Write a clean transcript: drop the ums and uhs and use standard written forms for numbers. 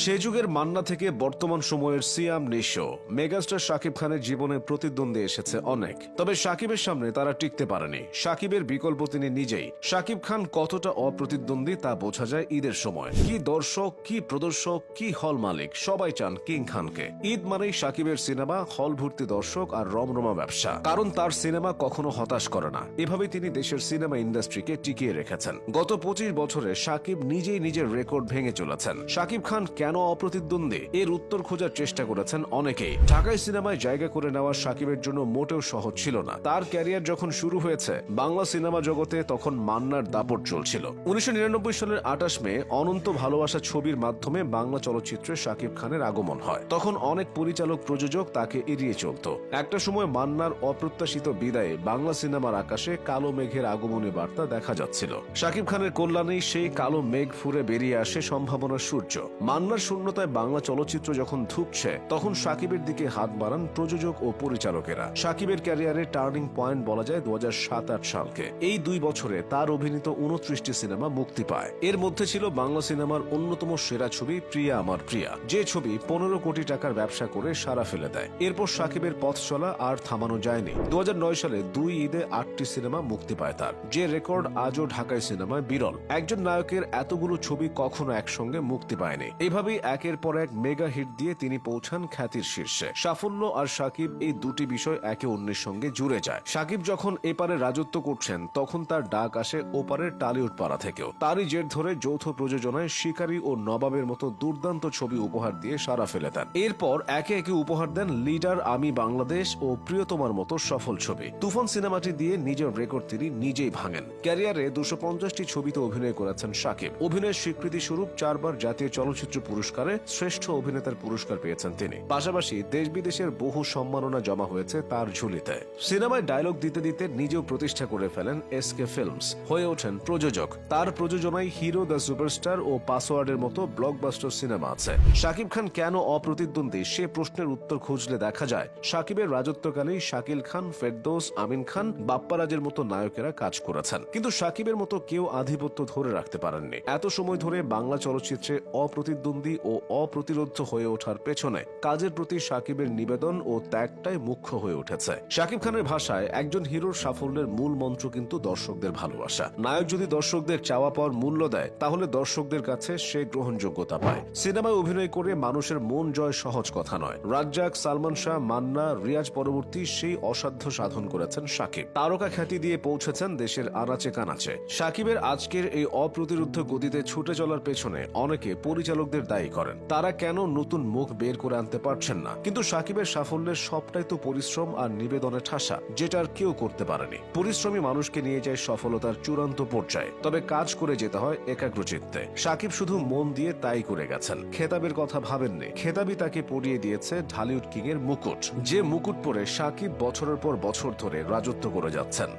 সে যুগের মান্না থেকে বর্তমান সময়ের সিয়াম নিশো মেগাস্টার শাকিব খানের জীবনে প্রতিদ্বন্দ্বী এসেছে অনেক, তবে শাকিবের সামনে তারা টিকতে পারেনি। শাকিবের বিকল্প তিনি নিজেই। শাকিব খান কতটা অপ্রতিদ্বন্দ্বী তা বোঝা যায় ঈদের সময়। কি দর্শক, কি প্রদর্শক, কি হল মালিক, সবাই চান কিং খানকে। ঈদ মানেই শাকিবের সিনেমা, হল ভর্তি দর্শক আর রমরমা ব্যবসা, কারণ তার সিনেমা কখনো হতাশ করে না। এভাবে তিনি দেশের সিনেমা ইন্ডাস্ট্রিকে টিকিয়ে রেখেছেন। গত 25 বছরে শাকিব নিজেই নিজের রেকর্ড ভেঙে চলেছেন। শাকিব খান কেন অপ্রতিদ্বন্দ্বী, এর উত্তর খোঁজার চেষ্টা করেছেন অনেকেই। ঢাকায় সিনেমায় জায়গা করে নেওয়া শাকিবের জন্য মোটেও সহজ ছিল না। তার ক্যারিয়ার যখন শুরু হয়েছে বাংলা সিনেমা জগতে, তখন মান্নার দাপট চলছিল। 1999 সালের 28 মে অনন্ত ভালোবাসা ছবির মাধ্যমে বাংলা চলচ্চিত্রে শাকিব খানের আগমন হয়। তখন অনেক পরিচালক, প্রযোজক তাকে এড়িয়ে চলত। একটা সময় মান্নার অপ্রত্যাশিত বিদায়ে বাংলা সিনেমার আকাশে কালো মেঘের আগমনী বার্তা দেখা যাচ্ছিল। শাকিব খানের কল্যাণেই সেই কালো মেঘ ফুরে বেরিয়ে আসে সম্ভাবনার সূর্য। মান্নার শূন্যতায় বাংলা চলচ্চিত্র যখন ধুঁকছে, তখন শাকিবের দিকে হাত বাড়ান প্রযোজক ও পরিচালকেরা। শাকিবের ক্যারিয়ারে টার্নিং পয়েন্ট বলা যায় 2007-08 সালকে। এই 2 বছরে তার অভিনীত 29টি সিনেমা মুক্তি পায়। এর মধ্যে ছিল বাংলা সিনেমার অন্যতম সেরা ছবি প্রিয়া আমার প্রিয়া, যে ছবি 15 কোটি টাকার ব্যবসা করে সারা ফেলে দেয়। এরপর শাকিবের পথ চলা আর থামানো যায়নি। 2009 সালে 2 ঈদে 8টি সিনেমা মুক্তি পায় তার, যে রেকর্ড আজও ঢাকায় সিনেমায় বিরল। একজন নায়কের এতগুলো ছবি কখনো একসঙ্গে মুক্তি পায়নি। এভাবেই একের পর এক মেগা হিট দিয়ে তিনি পৌঁছান খ্যাতির শীর্ষে। সাফল্য আর শাকিব, এই দুটি বিষয় একে অন্যের সঙ্গে জুড়ে যায়। শাকিব যখন এপারে রাজত্ব করছেন, তখন তার ডাক আসে ওপারের টালিউড পাড়া থেকেও। তারই জের ধরে যৌথ প্রযোজনায় শিকারী ও নবাবের মতো দুর্দান্ত ছবি উপহার দিয়ে সারা ফেলে দেন। এরপর একে একে উপহার দেন লিডার, আমি বাংলাদেশ ও প্রিয়তমার মতো সফল ছবি। তুফান সিনেমাটি দিয়ে নিজের রেকর্ড তিনি নিজেই ভাঙেন। ক্যারিয়ারে 250টি ছবিতে অভিনয় করেছেন শাকিব। অভিনয়ের স্বীকৃতি স্বরূপ 4 বার জাতীয় চলচ্চিত্র পুরস্কারে শ্রেষ্ঠ অভিনেতার পুরস্কার পেয়েছেন তিনি। পাশাপাশি দেশ বিদেশের বহু সম্মাননা জমা হয়েছে তার ঝুলিতে। সিনেমায় ডায়লগ দিতে দিতে নিজেও প্রতিষ্ঠা করে ফেলেন এসকে ফিল্মস, হয়ে ওঠেন প্রযোজক। তার প্রযোজনায় হিরো, দ্য সুপারস্টার ও পাসওয়ার্ডের মতো ব্লকবাস্টার সিনেমা আছে। শাকিব খান কেন অপ্রতিদ্বন্দ্বী, সে প্রশ্নের উত্তর খুঁজলে দেখা যায় শাকিবের রাজত্বকালেই শাকিল খান, ফেরদৌস, আমিন খান, বাপ্পারাজের মতো নায়কেরা কাজ করেছেন। কিন্তু শাকিবের মতো কেউ আধিপত্য ধরে রাখতে পারেননি। এত সময় ধরে বাংলা চলচ্চিত্রে অপ্রতিদ্বন্দ্বী ও অপ্রতিরোধ্য হয়ে ওঠার পেছনে কাজের প্রতি শাকিবের নিবেদন ও ত্যাগটাই মুখ্য হয়ে উঠেছে। শাকিব খানের ভাষায়, একজন হিরোর সাফল্যের মূল মন্ত্র কিন্তু দর্শকদের ভালোবাসা। নায়ক যদি দর্শকদের চাওয়া পাওয়ার মূল্য দেয়, তাহলে দর্শকদের কাছে সে গ্রহণযোগ্যতা পায়। সিনেমায় অভিনয় করে মানুষের মন জয় সহজ কথা নয়। রাজ্জাক, সালমান শাহ, মান্না, রিয়াজ পরবর্তী সেই অসাধ্য সাধন করেছেন শাকিব। তারকা খ্যাতি দিয়ে পৌঁছেছেন দেশের আনাচে কানাচে। শাকিবের আজকের এই অপ্রতিরোধ্য গতিতে ছুটে চলার পেছনে অনেকে পরিচালকদের দায়ী করেন। তারা কেন নতুন মুখ বের করে আনতে পারছেন না। কিন্তু শাকিবের সাফল্যের সবটাই তো পরিশ্রম আর নিবেদনে ঠাসা, যেটা আর কেউ করতে পারেনি। পরিশ্রমী মানুষকে নিয়ে যায় সফলতার চূড়ান্ত পর্যায়ে, তবে কাজ করে যেতে হয় একাগ্রচিত্তে। শাকিব শুধু মন দিয়ে তাই করে গেছেন। খেতাবের কথা ভাবেননি, খেতাবই তাকে পরিয়ে দিয়েছে ঢালিউড কিং এর মুকুট, যে মুকুট পরে শাকিব বছরের পর বছর ধরে রাজত্ব করে যাচ্ছেন।